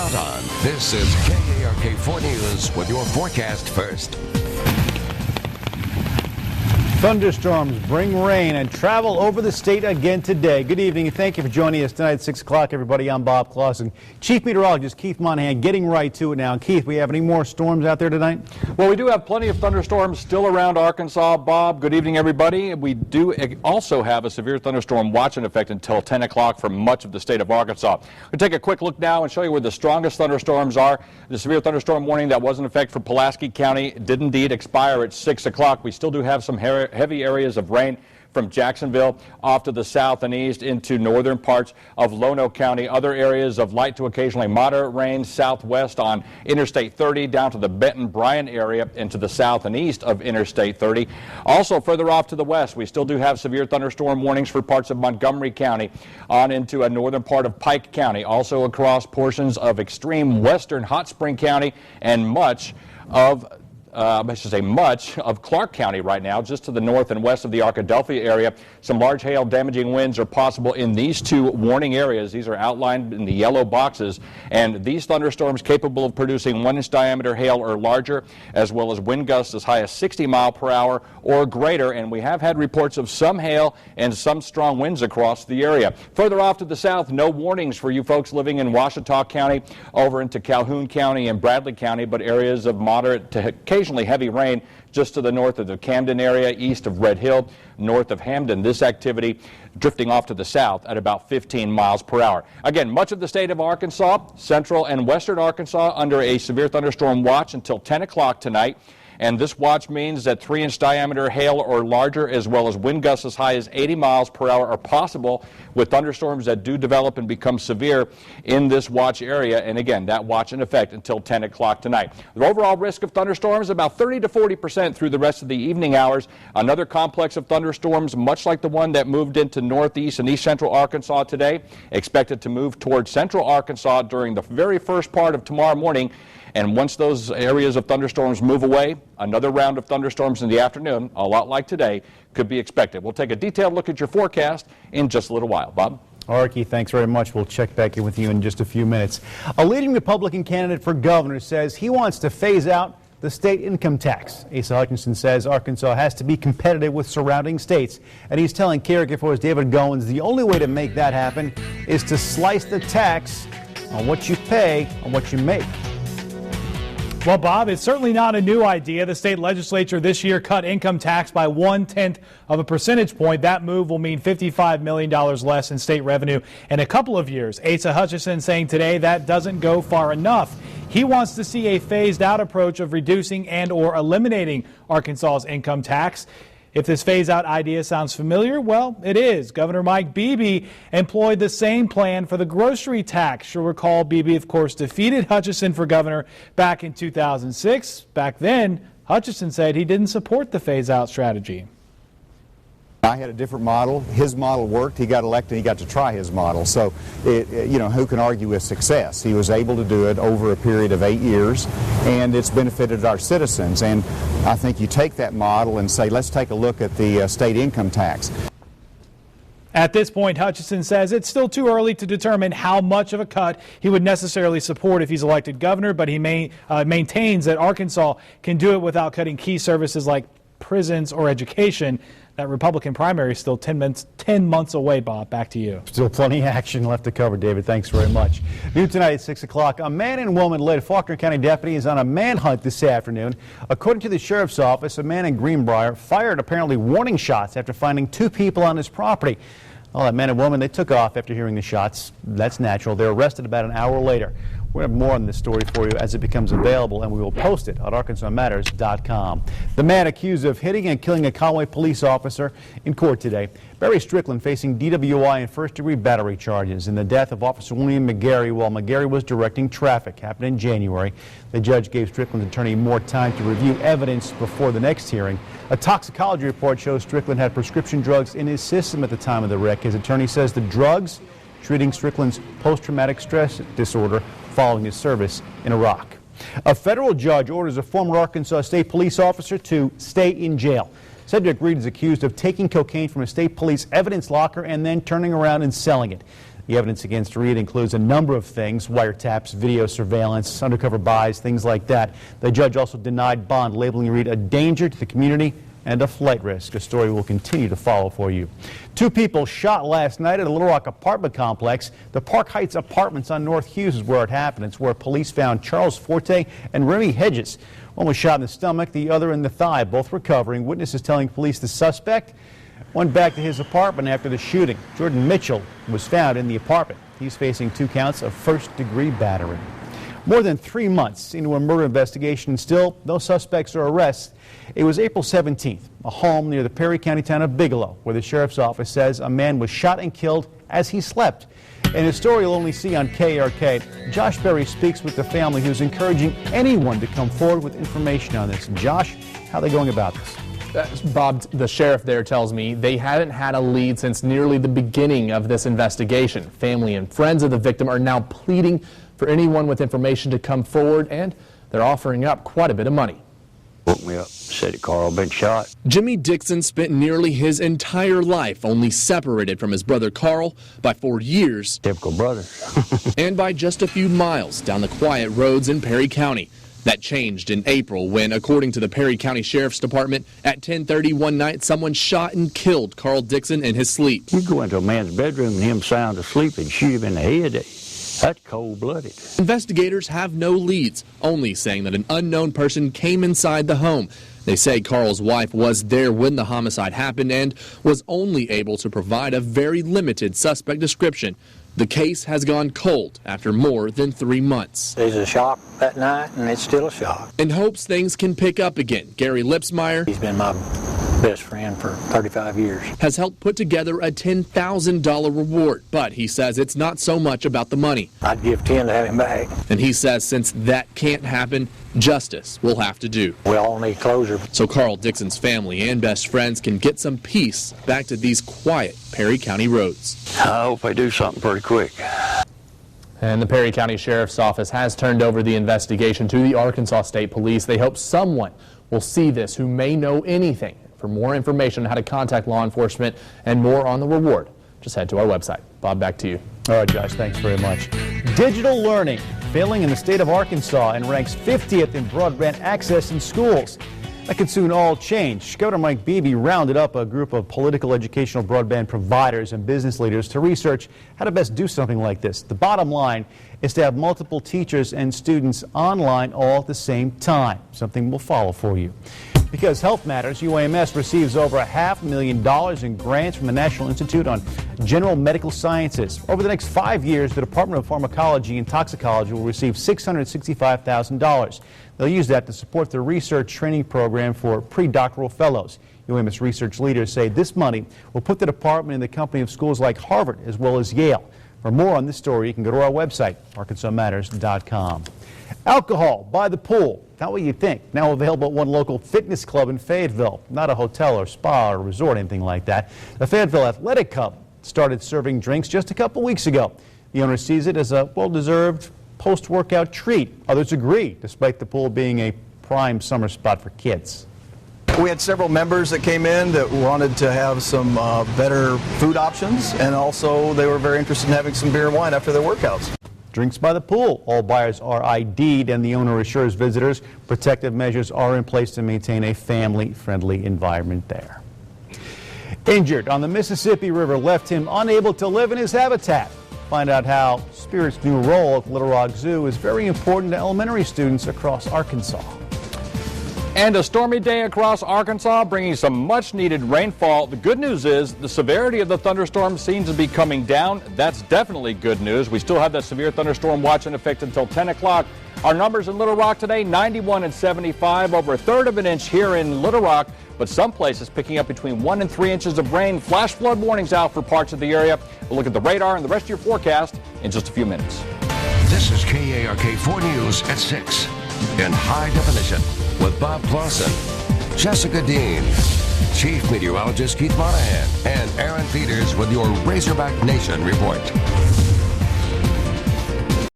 count on. This is KARK 4 News with your forecast first. Thunderstorms bring rain and travel over the state again today. Good evening and thank you for joining us tonight at 6 o'clock, everybody. I'm Bob Clausen. Chief Meteorologist Keith Monahan getting right to it now. Keith, we have any more storms out there tonight? Well, we do have plenty of thunderstorms still around Arkansas. Bob, good evening, everybody. We do also have a severe thunderstorm watch in effect until 10 o'clock for much of the state of Arkansas. We'll take a quick look now and show you where the strongest thunderstorms are. The severe thunderstorm warning that was in effect for Pulaski County did indeed expire at 6 o'clock. We still do have some heavy areas of rain from Jacksonville off to the south and east into northern parts of Lono County. Other areas of light to occasionally moderate rain southwest on Interstate 30 down to the Benton-Bryan area into the south and east of Interstate 30. Also further off to the west, we still do have severe thunderstorm warnings for parts of Montgomery County on into a northern part of Pike County. Also across portions of extreme western Hot Spring County and much of Clark County right now, just to the north and west of the Arkadelphia area. Some large hail damaging winds are possible in these two warning areas. These are outlined in the yellow boxes, and these thunderstorms capable of producing 1-inch diameter hail or larger, as well as wind gusts as high as 60 miles per hour or greater. And we have had reports of some hail and some strong winds across the area. Further off to the south, no warnings for you folks living in Ouachita County over into Calhoun County and Bradley County, but areas of moderate to occasionally heavy rain just to the north of the Camden area, east of Red Hill, north of Hamden. This activity drifting off to the south at about 15 miles per hour. Again, much of the state of Arkansas, central and western Arkansas under a severe thunderstorm watch until 10 o'clock tonight. And this watch means that 3-inch diameter hail or larger, as well as wind gusts as high as 80 miles per hour are possible with thunderstorms that do develop and become severe in this watch area. And again, that watch in effect until 10 o'clock tonight. The overall risk of thunderstorms about 30 to 40% through the rest of the evening hours. Another complex of thunderstorms, much like the one that moved into northeast and east central Arkansas today, expected to move towards central Arkansas during the very first part of tomorrow morning. And once those areas of thunderstorms move away, another round of thunderstorms in the afternoon, a lot like today, could be expected. We'll take a detailed look at your forecast in just a little while. Bob? All right, Keith, thanks very much. We'll check back in with you in just a few minutes. A leading Republican candidate for governor says he wants to phase out the state income tax. Asa Hutchinson says Arkansas has to be competitive with surrounding states. And he's telling KARK 4's David Goins the only way to make that happen is to slice the tax on what you pay on what you make. Well, Bob, it's certainly not a new idea. The state legislature this year cut income tax by 1/10 of a percentage point. That move will mean $55 million less in state revenue in a couple of years. Asa Hutchinson saying today that doesn't go far enough. He wants to see a phased-out approach of reducing and or eliminating Arkansas's income tax. If this phase-out idea sounds familiar, well, it is. Governor Mike Beebe employed the same plan for the grocery tax. You'll recall Beebe, of course, defeated Hutchinson for governor back in 2006. Back then, Hutchinson said he didn't support the phase-out strategy. I had a different model. His model worked. He got elected. He got to try his model. So, who can argue with success? He was able to do it over a period of 8 years, and it's benefited our citizens. And I think you take that model and say, let's take a look at the state income tax. At this point, Hutchinson says it's still too early to determine how much of a cut he would necessarily support if he's elected governor, but he maintains that Arkansas can do it without cutting key services like prisons or education. That Republican primary is still 10 months away, Bob. Back to you. Still plenty of action left to cover, David. Thanks very much. New tonight at 6 o'clock, a man and woman led Faulkner County deputies on a manhunt this afternoon. According to the sheriff's office, a man in Greenbrier fired apparently warning shots after finding 2 people on his property. Well, that man and woman, they took off after hearing the shots. That's natural. They're arrested about an hour later. We'll have more on this story for you as it becomes available, and we will post it at ArkansasMatters.com. The man accused of hitting and killing a Conway police officer in court today. Barry Strickland facing DWI and first-degree battery charges in the death of Officer William McGarry while McGarry was directing traffic. Happened in January. The judge gave Strickland's attorney more time to review evidence before the next hearing. A toxicology report shows Strickland had prescription drugs in his system at the time of the wreck. His attorney says the drugs treating Strickland's post-traumatic stress disorder following his service in Iraq. A federal judge orders a former Arkansas State police officer to stay in jail. Cedric Reed is accused of taking cocaine from a state police evidence locker and then turning around and selling it. The evidence against Reed includes a number of things: wiretaps, video surveillance, undercover buys, things like that. The judge also denied bond, labeling Reed a danger to the community and a flight risk. A story we'll continue to follow for you. 2 people shot last night at a Little Rock apartment complex. The Park Heights Apartments on North Hughes is where it happened. It's where police found Charles Forte and Remy Hedges. One was shot in the stomach, the other in the thigh, both recovering. Witnesses telling police the suspect went back to his apartment after the shooting. Jordan Mitchell was found in the apartment. He's facing 2 counts of first-degree battery. More than 3 months into a murder investigation, and still no suspects or arrests. It was April 17th, a home near the Perry County town of Bigelow, where the sheriff's office says a man was shot and killed as he slept. In a story you'll only see on KARK, Josh Berry speaks with the family, who's encouraging anyone to come forward with information on this. Josh, how are they going about this? Bob, the sheriff there tells me they haven't had a lead since nearly the beginning of this investigation. Family and friends of the victim are now pleading for anyone with information to come forward, and they're offering up quite a bit of money. Woke me up, said Carl been shot. Jimmy Dixon spent nearly his entire life only separated from his brother Carl by 4 years. Typical brother. And by just a few miles down the quiet roads in Perry County. That changed in April when, according to the Perry County Sheriff's Department, at 10:30 one night, someone shot and killed Carl Dixon in his sleep. You go into a man's bedroom and him sound asleep and shoot him in the head. That's cold-blooded. Investigators have no leads, only saying that an unknown person came inside the home. They say Carl's wife was there when the homicide happened and was only able to provide a very limited suspect description. The case has gone cold after more than 3 months. There's a shock that night, and it's still a shock. In hopes things can pick up again, Gary Lipsmeyer, He's been my best friend for 35 years. has helped put together a $10,000 reward, but he says it's not so much about the money. I'd give 10 to have him back. And he says since that can't happen, justice will have to do. We all need closure. So Carl Dixon's family and best friends can get some peace back to these quiet Perry County roads. I hope they do something pretty quick. And the Perry County Sheriff's Office has turned over the investigation to the Arkansas State Police. They hope someone will see this who may know anything. For more information on how to contact law enforcement and more on the reward, just head to our website. Bob, back to you. All right, Josh, thanks very much. Digital learning failing in the state of Arkansas and ranks 50th in broadband access in schools. That could soon all change. Governor Mike Beebe rounded up a group of political educational broadband providers and business leaders to research how to best do something like this. The bottom line is to have multiple teachers and students online all at the same time. Something we'll follow for you. Because health matters, UAMS receives over $500,000 in grants from the National Institute on General Medical Sciences. Over the next 5 years, the Department of Pharmacology and Toxicology will receive $665,000. They'll use that to support the research training program for pre-doctoral fellows. UAMS research leaders say this money will put the department in the company of schools like Harvard as well as Yale. For more on this story, you can go to our website, arkansasmatters.com. Alcohol by the pool. Not what you think. Now available at one local fitness club in Fayetteville. Not a hotel or spa or resort, anything like that. The Fayetteville Athletic Club started serving drinks just a couple weeks ago. The owner sees it as a well-deserved post-workout treat. Others agree, despite the pool being a prime summer spot for kids. We had several members that came in that wanted to have some better food options, and also they were very interested in having some beer and wine after their workouts. Drinks by the pool. All buyers are ID'd, and the owner assures visitors protective measures are in place to maintain a family-friendly environment there. Injured on the Mississippi River left him unable to live in his habitat. Find out how Spirit's new role at Little Rock Zoo is very important to elementary students across Arkansas. And a stormy day across Arkansas, bringing some much-needed rainfall. The good news is the severity of the thunderstorm seems to be coming down. That's definitely good news. We still have that severe thunderstorm watch in effect until 10 o'clock. Our numbers in Little Rock today, 91 and 75, over a third of an inch here in Little Rock, but some places picking up between 1 and 3 inches of rain. Flash flood warnings out for parts of the area. We'll look at the radar and the rest of your forecast in just a few minutes. This is KARK 4 News at 6 in high definition with Bob Clausen, Jessica Dean, Chief Meteorologist Keith Monahan, and Aaron Peters with your Razorback Nation report.